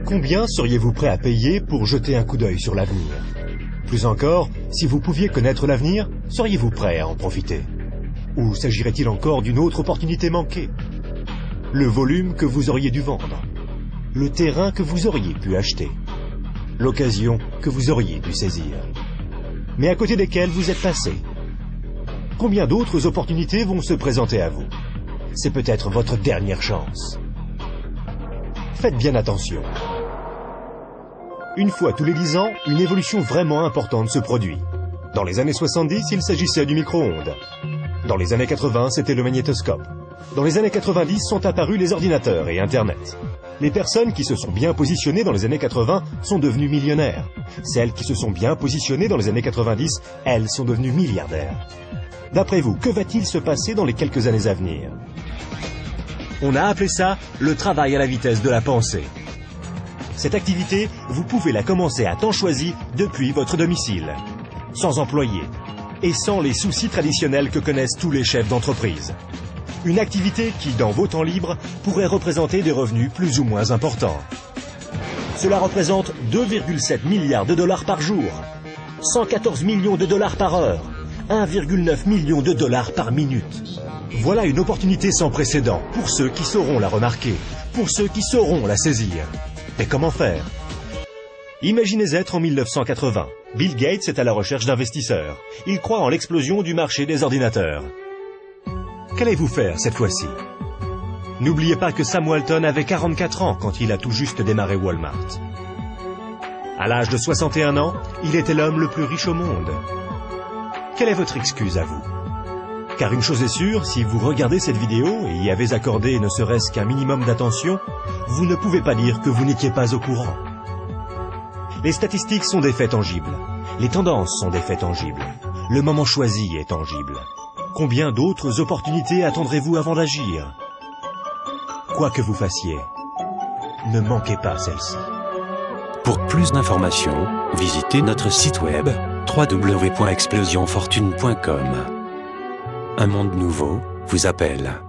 Combien seriez-vous prêt à payer pour jeter un coup d'œil sur l'avenir? Plus encore, si vous pouviez connaître l'avenir, seriez-vous prêt à en profiter? Ou s'agirait-il encore d'une autre opportunité manquée? Le volume que vous auriez dû vendre? Le terrain que vous auriez pu acheter? L'occasion que vous auriez dû saisir? Mais à côté desquelles vous êtes passé? Combien d'autres opportunités vont se présenter à vous? C'est peut-être votre dernière chance. Faites bien attention. Une fois tous les 10 ans, une évolution vraiment importante se produit. Dans les années 70, il s'agissait du micro-ondes. Dans les années 80, c'était le magnétoscope. Dans les années 90 sont apparus les ordinateurs et Internet. Les personnes qui se sont bien positionnées dans les années 80 sont devenues millionnaires. Celles qui se sont bien positionnées dans les années 90, elles sont devenues milliardaires. D'après vous, que va-t-il se passer dans les quelques années à venir? On a appelé ça le travail à la vitesse de la pensée. Cette activité, vous pouvez la commencer à temps choisi depuis votre domicile, sans employé et sans les soucis traditionnels que connaissent tous les chefs d'entreprise. Une activité qui, dans vos temps libres, pourrait représenter des revenus plus ou moins importants. Cela représente 2,7 milliards de dollars par jour, 114 millions de dollars par heure, 1,9 million de dollars par minute. Voilà une opportunité sans précédent pour ceux qui sauront la remarquer, pour ceux qui sauront la saisir. Mais comment faire? Imaginez être en 1980. Bill Gates est à la recherche d'investisseurs. Il croit en l'explosion du marché des ordinateurs. Qu'allez-vous faire cette fois-ci? N'oubliez pas que Sam Walton avait 44 ans quand il a tout juste démarré Walmart. À l'âge de 61 ans, il était l'homme le plus riche au monde. Quelle est votre excuse à vous? Car une chose est sûre, si vous regardez cette vidéo et y avez accordé ne serait-ce qu'un minimum d'attention, vous ne pouvez pas dire que vous n'étiez pas au courant. Les statistiques sont des faits tangibles. Les tendances sont des faits tangibles. Le moment choisi est tangible. Combien d'autres opportunités attendrez-vous avant d'agir? Quoi que vous fassiez, ne manquez pas celle-ci. Pour plus d'informations, visitez notre site web www.explosionfortune.com. Un monde nouveau vous appelle.